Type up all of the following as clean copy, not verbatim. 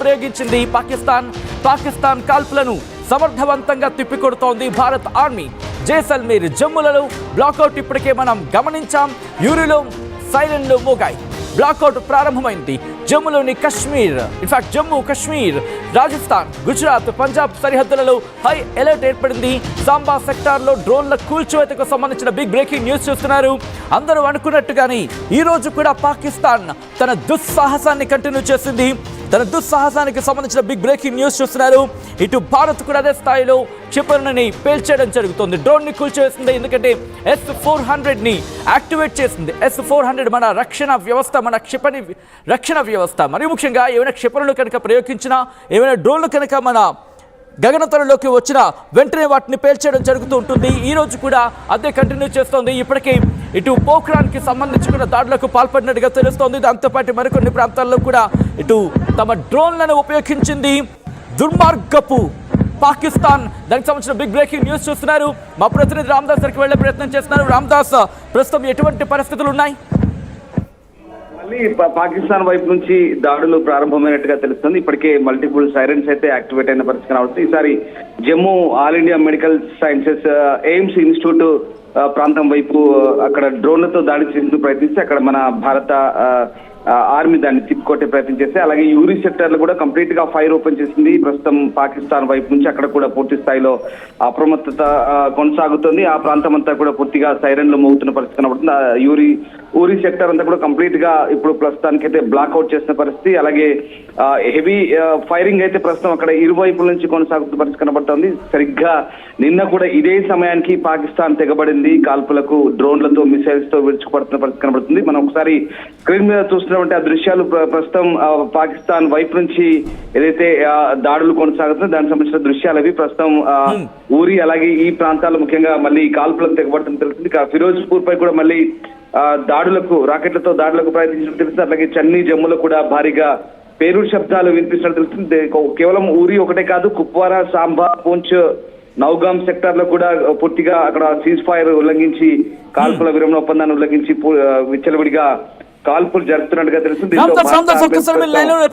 ప్రయోగించింది పాకిస్తాన్ కాల్పులను సమర్థవంతంగా తిప్పికొడుతోంది Bharat army. Jaisalmer, జమ్ములలో blackout ఇప్పటికే మనం గమనించాం. యూరిలో సైరన్లు మోగాయి. బ్లాకౌట్ ప్రారంభమైంది. జమ్మూలోని కశ్మీర్, ఇన్ఫాక్ట్ జమ్మూ, కాశ్మీర్, రాజస్థాన్, గుజరాత్, పంజాబ్ సరిహద్దులలో హై అలర్ట్ ఏర్పడింది. సాంబా సెక్టార్లో డ్రోన్ల కూల్చివేతకు సంబంధించిన బిగ్ బ్రేకింగ్ న్యూస్ చూస్తున్నారు. అందరూ అనుకున్నట్టుగానే ఈ రోజు కూడా పాకిస్తాన్ తన దుస్సాహసాన్ని కంటిన్యూ చేసింది. తన దుస్సాహసానికి సంబంధించిన బిగ్ బ్రేకింగ్ న్యూస్ చూస్తున్నారు. ఇటు భారత్ కూడా అదే స్థాయిలో క్షిపణిని పేల్చేయడం జరుగుతుంది. డ్రోన్ ని కూల్చివేసింది. ఎందుకంటే S-400 యాక్టివేట్ చేసింది. S-400 మన రక్షణ వ్యవస్థ, మన క్షిపణి రక్షణ వ్యవస్థ. మరి ముఖ్యంగా ఏమైనా క్షిపణులు కనుక ప్రయోగించినా, ఏమైనా డ్రోన్లు కనుక మన గగనతలంలోకి వచ్చిన వెంటనే వాటిని పేల్చేయడం జరుగుతూ ఉంటుంది. ఈ రోజు కూడా అదే కంటిన్యూ చేస్తోంది. ఇప్పటికే ఇటు పోఖ్రాన్కి సంబంధించిన దాడులకు పాల్పడినట్టుగా తెలుస్తోంది. దాంతోపాటు మరికొన్ని ప్రాంతాల్లో కూడా ఇటు తమ డ్రోన్లను ఉపయోగించింది. దుర్మార్గపు పాకిస్తాన్. దానికి సంబంధించిన బిగ్ బ్రేకింగ్ న్యూస్ చూస్తున్నారు. మా ప్రతినిధి రామ్దాస్ దగ్గరికి వెళ్లే ప్రయత్నం చేస్తున్నారు. రామ్దాస్, ప్రస్తుతం ఎటువంటి పరిస్థితులు ఉన్నాయి? మళ్ళీ పాకిస్తాన్ వైపు నుంచి దాడులు ప్రారంభమైనట్టుగా తెలుస్తుంది. ఇప్పటికే మల్టిపుల్ సైరన్స్ అయితే యాక్టివేట్ అయిన పరిస్థితి కనబడుతుంది. ఈసారి Jammu all India medical sciences AIIMS institute ప్రాంతం వైపు అక్కడ డ్రోన్లతో దాడి చేసేందుకు ప్రయత్నిస్తే అక్కడ మన భారత ఆర్మీ దాన్ని తిప్పికొట్టే ప్రయత్నం చేస్తే, అలాగే యూరి సెక్టర్ లో కూడా కంప్లీట్ గా ఫైర్ ఓపెన్ చేసింది. ప్రస్తుతం పాకిస్తాన్ వైపు నుంచి అక్కడ కూడా పూర్తి స్థాయిలో అప్రమత్తత కొనసాగుతుంది. ఆ ప్రాంతం అంతా కూడా పూర్తిగా సైరన్లు మోగుతున్న పరిస్థితి కనబడుతుంది. ఊరి సెక్టర్ అంతా కూడా కంప్లీట్ గా ఇప్పుడు ప్రస్తుతానికి అయితే బ్లాక్అవుట్ చేసిన పరిస్థితి. అలాగే హెవీ ఫైరింగ్ అయితే ప్రస్తుతం అక్కడ ఇరువైపుల నుంచి కొనసాగుతున్న పరిస్థితి కనబడుతుంది. సరిగ్గా నిన్న కూడా ఇదే సమయానికి పాకిస్తాన్ తెగబడింది. కాల్పులకు డ్రోన్లతో, మిసైల్స్ తో విరుచుకుపడుతున్న పరిస్థితి కనబడుతుంది. మనం ఒకసారి స్క్రీన్ మీద చూస్తున్నటువంటి ఆ దృశ్యాలు ప్రస్తుతం పాకిస్తాన్ వైపు నుంచి ఏదైతే దాడులు కొనసాగుతుందో దానికి సంబంధించిన దృశ్యాలు అవి. ప్రస్తుతం ఊరి అలాగే ఈ ప్రాంతాలు ముఖ్యంగా మళ్ళీ కాల్పులకు తెగబడుతున్న తెలుస్తుంది. ఫిరోజ్పూర్ పై కూడా మళ్ళీ దాడులకు, రాకెట్లతో దాడులకు ప్రయత్నించినట్టు తెలుస్తుంది. అలాగే చన్నీ, జమ్ములో కూడా భారీగా పేరు శబ్దాలు వినిపిస్తున్నట్టు తెలుస్తుంది. కేవలం ఊరి ఒకటే కాదు, కుప్వారా, సాంబా, పూంచ్, నౌగాం సెక్టార్ లో కూడా పూర్తిగా అక్కడ సీజ్ ఫైర్ ఉల్లంఘించి, కాల్పుల విరమణ ఒప్పందాన్ని ఉల్లంఘించి విచ్చలవిడిగా కాల్పులు జరుపుతున్నట్టుగా తెలుస్తుంది.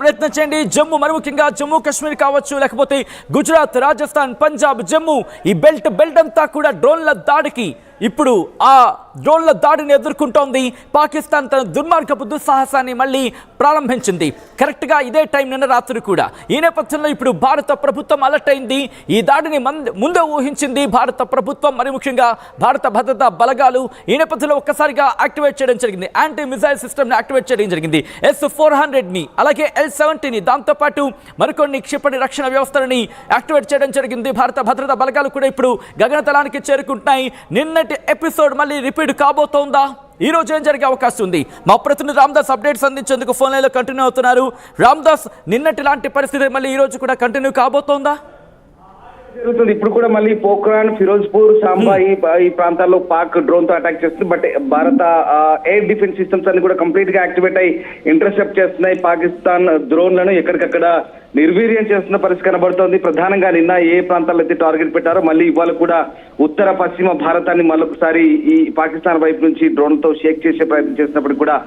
ప్రయత్నం చేయండి. జమ్మూ, మరి ముఖ్యంగా జమ్మూ కాశ్మీర్ కావచ్చు, లేకపోతే గుజరాత్, రాజస్థాన్, పంజాబ్, జమ్మూ, ఈ బెల్ట్ అంతా కూడా డ్రోన్ల దాడికి ఇప్పుడు ఆ డ్రోన్ల దాడిని ఎదుర్కొంటోంది. పాకిస్తాన్ తన దుర్మార్గపు దుస్సాహసాన్ని మళ్ళీ ప్రారంభించింది. కరెక్ట్గా ఇదే టైం నిన్న రాత్రి కూడా. ఈ నేపథ్యంలో ఇప్పుడు భారత ప్రభుత్వం అలర్ట్ అయింది. ఈ దాడిని ముందే ఊహించింది భారత ప్రభుత్వం, మరి ముఖ్యంగా భారత భద్రతా బలగాలు. ఈ నేపథ్యంలో ఒక్కసారిగా యాక్టివేట్ చేయడం జరిగింది. యాంటీ మిసైల్ సిస్టమ్ని యాక్టివేట్ చేయడం జరిగింది. S-400 అలాగే L-70, దాంతోపాటు మరికొన్ని క్షిపణి రక్షణ వ్యవస్థలని యాక్టివేట్ చేయడం జరిగింది. భారత భద్రతా బలగాలు కూడా ఇప్పుడు గగనతలానికి చేరుకుంటున్నాయి. నిన్నటి ఎపిసోడ్ మళ్ళీ రిపీట్ కాబోతోందా? ఈ రోజు ఏం జరిగే అవకాశం ఉంది? మా ప్రతినిధి రామ్దాస్ అప్డేట్స్ అందించేందుకు ఫోన్ లైన్లో కంటిన్యూ అవుతున్నారు. రామ్దాస్, నిన్నటి లాంటి పరిస్థితి మళ్ళీ ఈ రోజు కూడా కంటిన్యూ కాబోతోందా? జరుగుతుంది. ఇప్పుడు కూడా మళ్ళీ పోఖ్రాన్, ఫిరోజ్పూర్, సాంబా ఈ ప్రాంతాల్లో పాక్ డ్రోన్ తో అటాక్ చేస్తుంది. బట్ భారత ఎయిర్ డిఫెన్స్ సిస్టమ్స్ అన్ని కూడా కంప్లీట్ గా యాక్టివేట్ అయ్యి ఇంటర్సెప్ట్ చేస్తున్నాయి. పాకిస్తాన్ డ్రోన్లను ఎక్కడికక్కడ నిర్వీర్యం చేస్తున్న పరిస్థితి కనబడుతోంది. ప్రధానంగా నిన్న ఏ ప్రాంతాల్లో అయితే టార్గెట్ పెట్టారో మళ్ళీ ఇవాళ కూడా ఉత్తర పశ్చిమ భారతాన్ని మరొకసారి ఈ పాకిస్తాన్ వైపు నుంచి డ్రోన్లతో షేక్ చేసే ప్రయత్నం చేసినప్పుడు కూడా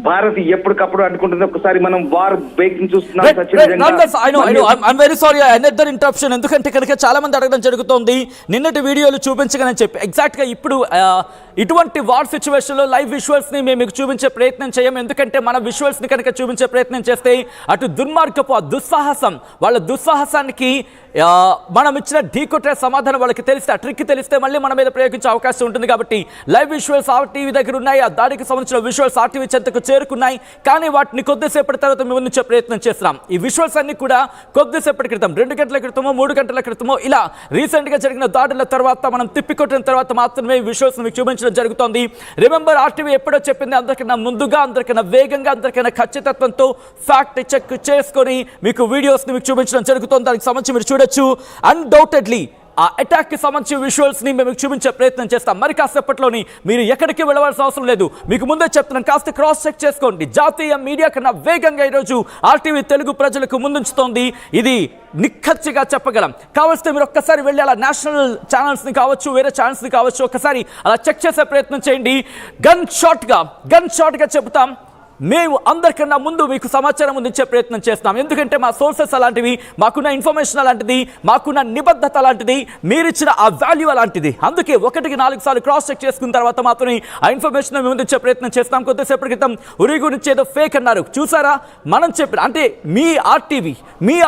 భారత్ ఎప్పటికప్పుడు అడ్డుకుంటుంది. ఒకసారి మనం వార్ బ్రేకింగ్ చూస్తున్నాం. ఎందుకంటే కనుక చాలా మంది అడగడం జరుగుతోంది నిన్నటి వీడియోలు చూపించగానే చెప్పి. ఎగ్జాక్ట్ గా ఇప్పుడు ఇటువంటి వార్ సిచ్యువేషన్ లో లైవ్ విజువల్స్ ని మేము మీకు చూపించే ప్రయత్నం చేయం. ఎందుకంటే మన విజువల్స్ ని కనుక చూపించే ప్రయత్నం చేస్తే అటు దుర్మార్గపు దుస్సాహసం, వాళ్ళ దుస్సాహసానికి మనం ఇచ్చిన ఢీకొట్టే సమాధానం వాళ్ళకి తెలిస్తే, ఆ ట్రిక్ తెలిస్తే మళ్ళీ మన మీద ప్రయోగించే అవకాశం ఉంటుంది. కాబట్టి లైవ్ విజువల్స్ RTV దగ్గర ఉన్నాయి. ఆ దాడికి సంబంధించిన విజువల్స్ RTV చెంతకు చేరుకున్నాయి. కానీ వాటిని కొద్దిసేపటి తర్వాత మేము నుంచే ప్రయత్నం చేస్తున్నాం. ఈ విజువల్స్ అన్ని కూడా కొద్దిసేపటి క్రితం, 2 గంటల క్రితమో 3 గంటల క్రితమో ఇలా రీసెంట్ గా జరిగిన దాడుల తర్వాత మనం తిప్పికొట్టిన తర్వాత మాత్రమే ఈ విజువల్స్ మీకు చూపించడం జరుగుతోంది. రిమెంబర్, RTV ఎప్పుడో చెప్పింది, అందరికన్నా ముందుగా, అందరికన్నా వేగంగా, అందరికన్నా ఖచ్చితత్వంతో ఫ్యాక్ట్ చెక్ చేసుకొని మీకు వీడియోస్ ని మీకు చూపించడం జరుగుతుంది. దానికి సంబంధించి మీరు చూడొచ్చు. అన్డౌటెడ్లీ ఆ అటాక్ కి సంబంధించిన విజువల్స్ ని మేము చూపించే ప్రయత్నం చేస్తాం. మరి కాసేపట్లోని మీరు ఎక్కడికి వెళ్ళవలసిన అవసరం లేదు. మీకు ముందే చెప్తున్నాను, కాస్త క్రాస్ చెక్ చేసుకోండి. జాతీయ మీడియా కన్నా వేగంగా ఈరోజు RTV తెలుగు ప్రజలకు ముందుంచుతోంది. ఇది నిఖచ్చిగా చెప్పగలం. కావలిస్తే మీరు ఒక్కసారి వెళ్ళి అలా నేషనల్ ఛానల్స్ ని కావచ్చు, వేరే ఛానల్స్ ని కావచ్చు, ఒక్కసారి అలా చెక్ చేసే ప్రయత్నం చేయండి. గన్ షాట్ గా చెబుతాం. మేము అందరికన్నా ముందు మీకు సమాచారం అందించే ప్రయత్నం చేస్తున్నాం. ఎందుకంటే మా సోర్సెస్ అలాంటివి, మాకున్న ఇన్ఫర్మేషన్ అలాంటిది, మాకున్న నిబద్ధత అలాంటిది, మీరిచ్చిన ఆ వాల్యూ అలాంటిది. అందుకే 1-4 సార్లు క్రాస్ చెక్ చేసుకున్న తర్వాత మాత్రమే ఆ ఇన్ఫర్మేషన్ మేము అందించే ప్రయత్నం చేస్తాం. కొద్దిసేపటి క్రితం ఉరి గురించి ఏదో ఫేక్ అన్నారు, చూసారా? మనం చెప్పిన అంటే మీ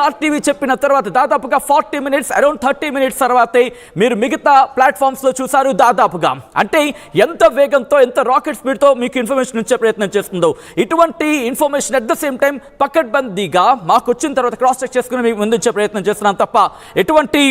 ఆర్టీవీ చెప్పిన తర్వాత దాదాపుగా 40 మినిట్స్, అరౌండ్ 30 మినిట్స్ తర్వాతే మీరు మిగతా ప్లాట్ఫామ్స్ లో చూసారు. దాదాపుగా అంటే ఎంత వేగంతో, ఎంత రాకెట్ స్పీడ్ తో మీకు ఇన్ఫర్మేషన్ ఇచ్చే ప్రయత్నం చేస్తుందో. ఇటువంటి information at the same time పకడ్బందీగా మాకు వచ్చిన తర్వాత క్రాస్ చెక్ చేసుకుని మీకు ముందుంచే ప్రయత్నం చేస్తున్నాం తప్ప ఎటువంటి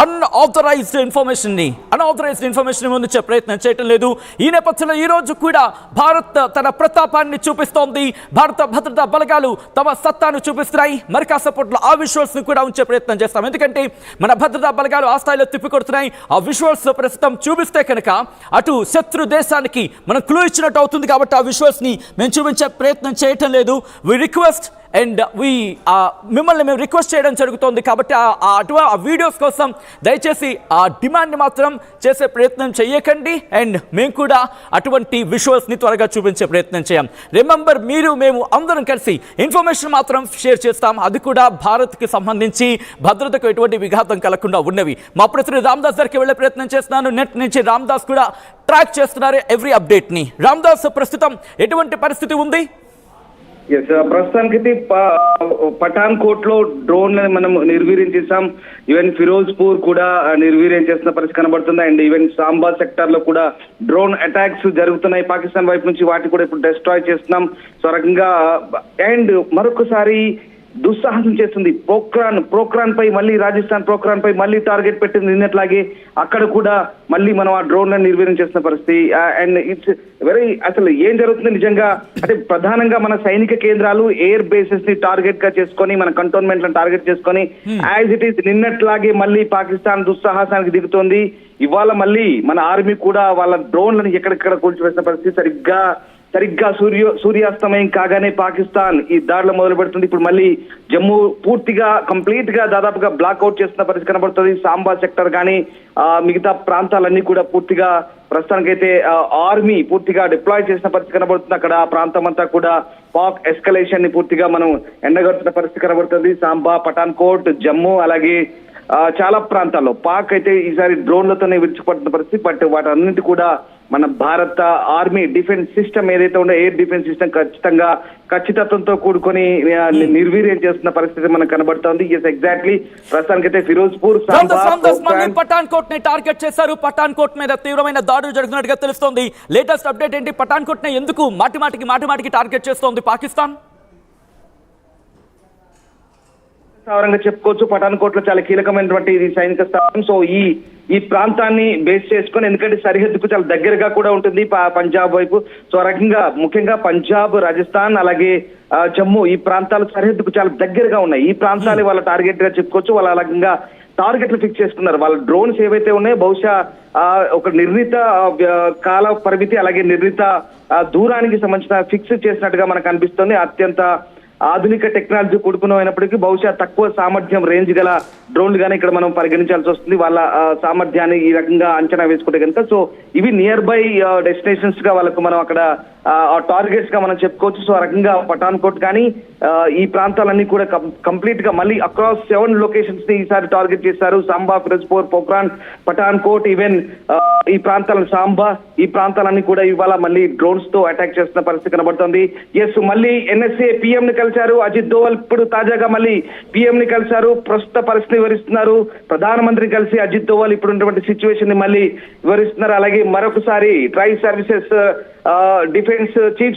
అన్ఆథరైజ్డ్ ఇన్ఫర్మేషన్ ముందుంచే ప్రయత్నం చేయటం లేదు. ఈ నేపథ్యంలో ఈ రోజు కూడా భారత్ తన ప్రతాపాన్ని చూపిస్తోంది. భారత భద్రతా బలగాలు తమ సత్తాను చూపిస్తున్నాయి. మరి కాసేపట్లో ఆ విజువల్స్ ని కూడా ఉంచే ప్రయత్నం చేస్తాం. ఎందుకంటే మన భద్రతా బలగాలు ఆ స్థాయిలో తిప్పికొడుతున్నాయి. ఆ విజువల్స్ ప్రస్తుతం చూపిస్తే కనుక అటు శత్రు దేశానికి మనం క్లూ ఇచ్చినట్టు అవుతుంది. కాబట్టి ఆ విజువల్స్ ని మేము చూపించే ప్రయత్నం చేయటం లేదు. వి రిక్వెస్ట్ అండ్ మిమ్మల్ని మేము రిక్వెస్ట్ చేయడం జరుగుతోంది. కాబట్టి ఆ వీడియోస్ కోసం దయచేసి ఆ డిమాండ్ని మాత్రం చేసే ప్రయత్నం చేయకండి. అండ్ మేము కూడా అటువంటి విజువల్స్ని త్వరగా చూపించే ప్రయత్నం చేయం. రిమెంబర్, మేము అందరం కలిసి ఇన్ఫర్మేషన్ మాత్రం షేర్ చేస్తాం. అది కూడా భారత్కి సంబంధించి భద్రతకు ఎటువంటి విఘాతం కలగకుండా ఉన్నవి. మా ప్రతినిధి రామ్దాస్ దగ్గరికి వెళ్ళే ప్రయత్నం చేస్తున్నాను. నెట్ నుంచి రామ్దాస్ కూడా ట్రాక్ చేస్తున్నారు ఎవ్రీ అప్డేట్ని. రామ్దాస్, ప్రస్తుతం ఎటువంటి పరిస్థితి ఉంది? ప్రస్తుతానికి పఠాన్ కోట్ లో డ్రోన్లను మనం నిర్వీర్యం చేసాం. ఈవెన్ ఫిరోజ్పూర్ కూడా నిర్వీర్యం చేస్తున్న పరిస్థితి కనబడుతుంది. అండ్ ఈవెన్ సాంబా సెక్టర్ లో కూడా డ్రోన్ అటాక్స్ జరుగుతున్నాయి పాకిస్తాన్ వైపు నుంచి. వాటిని కూడా ఇప్పుడు డిస్ట్రాయ్ చేస్తున్నాం. సో రకంగా అండ్ మరొకసారి దుస్సాహసం చేస్తుంది పోఖ్రాన్ పై మళ్ళీ, రాజస్థాన్ పోఖ్రాన్ పై మళ్ళీ టార్గెట్ పెట్టింది నిన్నట్లాగే. అక్కడ కూడా మళ్ళీ మనం ఆ డ్రోన్లను నిర్వీర్యం చేస్తున్న పరిస్థితి. అండ్ ఇట్స్ అసలు ఏం జరుగుతుంది నిజంగా అంటే ప్రధానంగా మన సైనిక కేంద్రాలు, ఎయిర్ బేసెస్ ని టార్గెట్ గా చేసుకొని, మన కంటోన్మెంట్లను టార్గెట్ చేసుకొని యాజ్ ఇట్ ఈస్ నిన్నట్లాగే మళ్ళీ పాకిస్తాన్ దుస్సాహసానికి దిగుతోంది. ఇవాళ మళ్ళీ మన ఆర్మీ కూడా వాళ్ళ డ్రోన్లను ఎక్కడెక్కడ కూల్చివేసిన పరిస్థితి. సరిగ్గా సూర్యాస్తమయం కాగానే పాకిస్తాన్ ఈ దాడులు మొదలు పెడుతుంది. ఇప్పుడు మళ్ళీ జమ్మూ పూర్తిగా కంప్లీట్ గా దాదాపుగా బ్లాక్అవుట్ చేస్తున్న పరిస్థితి కనబడుతుంది. సాంబా సెక్టర్ కానీ మిగతా ప్రాంతాలన్నీ కూడా పూర్తిగా ప్రస్తుతానికైతే ఆర్మీ పూర్తిగా డిప్లాయ్ చేసిన పరిస్థితి కనబడుతుంది. అక్కడ ఆ ప్రాంతం అంతా కూడా పాక్ ఎస్కలేషన్ ని పూర్తిగా మనం ఎండగడుతున్న పరిస్థితి కనబడుతుంది. సాంబా, పఠాన్ కోట్, జమ్మూ అలాగే చాలా ప్రాంతాల్లో పాక్ అయితే ఈసారి డ్రోన్లతోనే విడిచిపడుతున్న పరిస్థితి. బట్ వాటన్నిటి కూడా మన భారత ఆర్మీ డిఫెన్స్ సిస్టమ్ ఏదైతే ఉందో, ఎయిర్ డిఫెన్స్ సిస్టమ్ ఖచ్చితత్వంతో కూడుకొని నిర్వీర్యం చేస్తున్న పరిస్థితి మనకు కనబడుతోంది. Yes, exactly. ప్రస్తుతానికైతే ఫిరోజ్పూర్, పఠాన్ కోట్ ని టార్గెట్ చేశారు. పఠాన్ కోట్ మీద తీవ్రమైన దాడులు జరుగుతున్నట్టుగా తెలుస్తోంది. లేటెస్ట్ అప్డేట్ ఏంటి? పఠాన్ కోట్ ని ఎందుకు మాటిమాటికి టార్గెట్ చేస్తోంది పాకిస్తాన్? స్థావరంగా చెప్పుకోవచ్చు. పఠాన్ కోట్ లో చాలా కీలకమైనటువంటి ఇది సైనిక స్థావరం. సో ఈ ప్రాంతాన్ని బేస్ చేసుకొని, ఎందుకంటే సరిహద్దుకు చాలా దగ్గరగా కూడా ఉంటుంది పంజాబ్ వైపు. సో ఆ రకంగా ముఖ్యంగా పంజాబ్, రాజస్థాన్ అలాగే జమ్మూ ఈ ప్రాంతాలు సరిహద్దుకు చాలా దగ్గరగా ఉన్నాయి. ఈ ప్రాంతాలు వాళ్ళ టార్గెట్ గా చెప్పుకోవచ్చు. వాళ్ళ రకంగా టార్గెట్లు ఫిక్స్ చేసుకున్నారు. వాళ్ళ డ్రోన్స్ ఏవైతే ఉన్నాయో బహుశా ఒక నిర్ణీత కాల పరిమితి అలాగే నిర్ణీత దూరానికి సంబంధించిన ఫిక్స్ చేసినట్టుగా మనకు అనిపిస్తుంది. అత్యంత ఆధునిక టెక్నాలజీ కూడుకున్నప్పటికీ బహుశా తక్కువ సామర్థ్యం రేంజ్ గల డ్రోన్లు గానీ ఇక్కడ మనం పరిగణించాల్సి వస్తుంది. వాళ్ళ సామర్థ్యాన్ని ఈ రకంగా అంచనా వేసుకుంటే కనుక. సో ఇవి నియర్ బై డెస్టినేషన్స్ గా వాళ్ళకు మనం అక్కడ టార్గెట్స్ గా మనం చెప్పుకోవచ్చు. సో ఆ రకంగా పఠాన్ కోట్ కానీ ఈ ప్రాంతాలన్నీ కూడా కంప్లీట్ గా మళ్ళీ అక్రాస్ 7 లొకేషన్స్ ని ఈసారి టార్గెట్ చేశారు. సాంబా, ఫిరోజ్పూర్, పోఖ్రాన్, పఠాన్ కోట్, ఈవెన్ ఈ ప్రాంతాలను సాంబా ఈ ప్రాంతాలన్నీ కూడా ఇవాళ మళ్ళీ డ్రోన్స్ తో అటాక్ చేస్తున్న పరిస్థితి కనబడుతుంది. ఎస్, మళ్ళీ ఎన్ఎస్ఏ పిఎం ని కలిశారు. అజిత్ దోవల్ ఇప్పుడు తాజాగా మళ్ళీ పిఎం ని కలిశారు. ప్రస్తుత పరిస్థితి వివరిస్తున్నారు. ప్రధానమంత్రిని కలిసి అజిత్ దోవల్ ఇప్పుడు ఉన్నటువంటి సిచ్యువేషన్ ని మళ్ళీ వివరిస్తున్నారు. అలాగే మరొకసారి ట్రై సర్వీసెస్ డిఫెన్స్ చీఫ్